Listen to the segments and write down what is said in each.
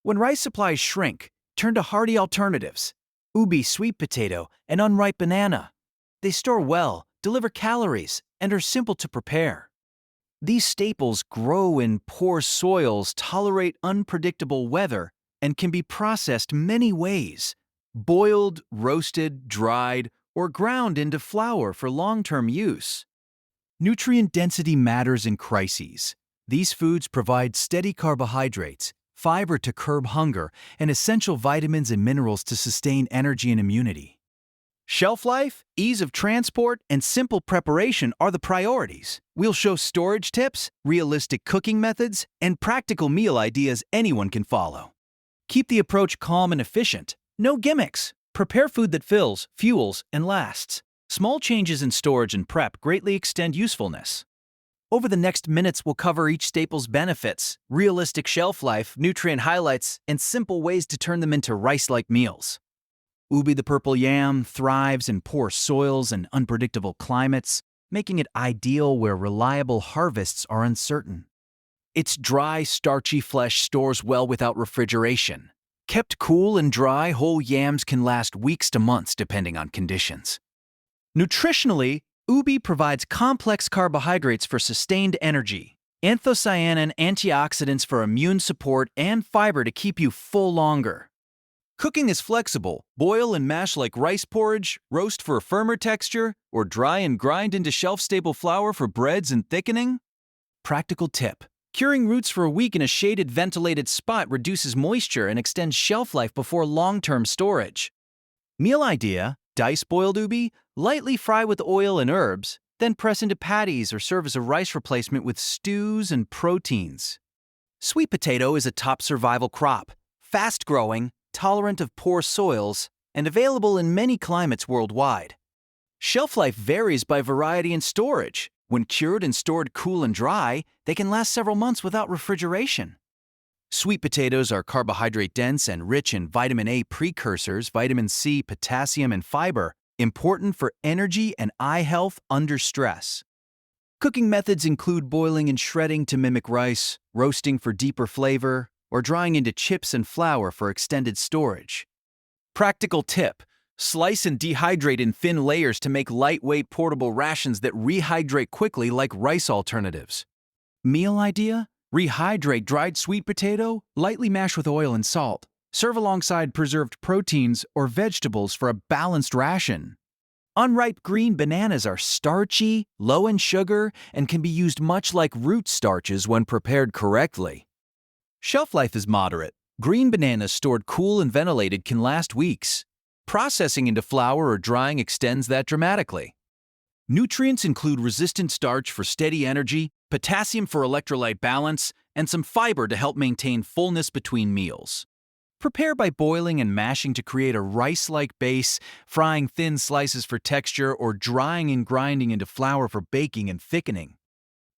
When rice supplies shrink, turn to hearty alternatives: ubi sweet potato and unripe banana. They store well, deliver calories, and are simple to prepare. These staples grow in poor soils, tolerate unpredictable weather, and can be processed many ways: boiled, roasted, dried, or ground into flour for long-term use. Nutrient density matters in crises. These foods provide steady carbohydrates, fiber to curb hunger, and essential vitamins and minerals to sustain energy and immunity. Shelf life, ease of transport, and simple preparation are the priorities. We'll show storage tips, realistic cooking methods, and practical meal ideas anyone can follow. Keep the approach calm and efficient. No gimmicks. Prepare food that fills, fuels, and lasts. Small changes in storage and prep greatly extend usefulness. Over the next minutes, we'll cover each staple's benefits, realistic shelf life, nutrient highlights, and simple ways to turn them into rice-like meals. Ubi the purple yam thrives in poor soils and unpredictable climates, making it ideal where reliable harvests are uncertain. Its dry, starchy flesh stores well without refrigeration. Kept cool and dry, whole yams can last weeks to months depending on conditions. Nutritionally, ubi provides complex carbohydrates for sustained energy, anthocyanin antioxidants for immune support, and fiber to keep you full longer. Cooking is flexible. Boil and mash like rice porridge, roast for a firmer texture, or dry and grind into shelf-stable flour for breads and thickening. Practical tip: curing roots for a week in a shaded, ventilated spot reduces moisture and extends shelf life before long-term storage. Meal idea: dice boiled ubi, lightly fry with oil and herbs, then press into patties or serve as a rice replacement with stews and proteins. Sweet potato is a top survival crop, fast-growing, tolerant of poor soils, and available in many climates worldwide. Shelf life varies by variety and storage. When cured and stored cool and dry, they can last several months without refrigeration. Sweet potatoes are carbohydrate-dense and rich in vitamin A precursors, vitamin C, potassium, and fiber, important for energy and eye health under stress. Cooking methods include boiling and shredding to mimic rice, roasting for deeper flavor, or drying into chips and flour for extended storage. Practical tip: slice and dehydrate in thin layers to make lightweight portable rations that rehydrate quickly like rice alternatives. Meal idea: rehydrate dried sweet potato, lightly mash with oil and salt. Serve alongside preserved proteins or vegetables for a balanced ration. Unripe green bananas are starchy, low in sugar, and can be used much like root starches when prepared correctly. Shelf life is moderate. Green bananas stored cool and ventilated can last weeks. Processing into flour or drying extends that dramatically. Nutrients include resistant starch for steady energy, potassium for electrolyte balance, and some fiber to help maintain fullness between meals. Prepare by boiling and mashing to create a rice-like base, frying thin slices for texture, or drying and grinding into flour for baking and thickening.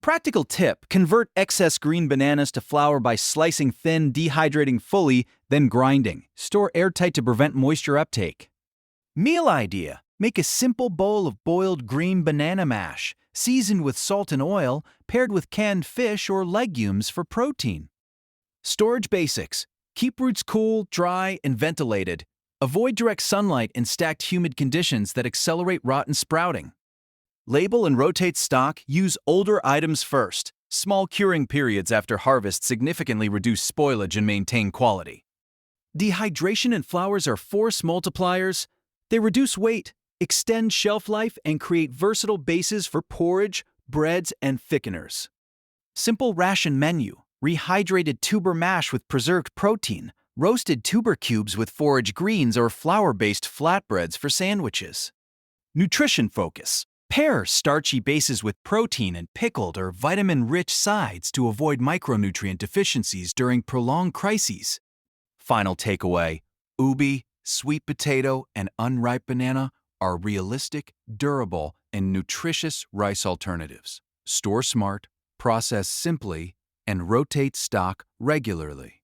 Practical tip: convert excess green bananas to flour by slicing thin, dehydrating fully, then grinding. Store airtight to prevent moisture uptake. Meal idea: make a simple bowl of boiled green banana mash, seasoned with salt and oil, paired with canned fish or legumes for protein. Storage basics: keep roots cool, dry, and ventilated. Avoid direct sunlight and stacked humid conditions that accelerate rot and sprouting. Label and rotate stock. Use older items first. Small curing periods after harvest significantly reduce spoilage and maintain quality. Dehydration and flours are force multipliers. They reduce weight, extend shelf life, and create versatile bases for porridge, breads, and thickeners. Simple ration menu: rehydrated tuber mash with preserved protein, roasted tuber cubes with forage greens, or flour-based flatbreads for sandwiches. Nutrition focus: pair starchy bases with protein and pickled or vitamin-rich sides to avoid micronutrient deficiencies during prolonged crises. Final takeaway: ubi, sweet potato, and unripe banana are realistic, durable, and nutritious rice alternatives. Store smart, process simply, and rotate stock regularly.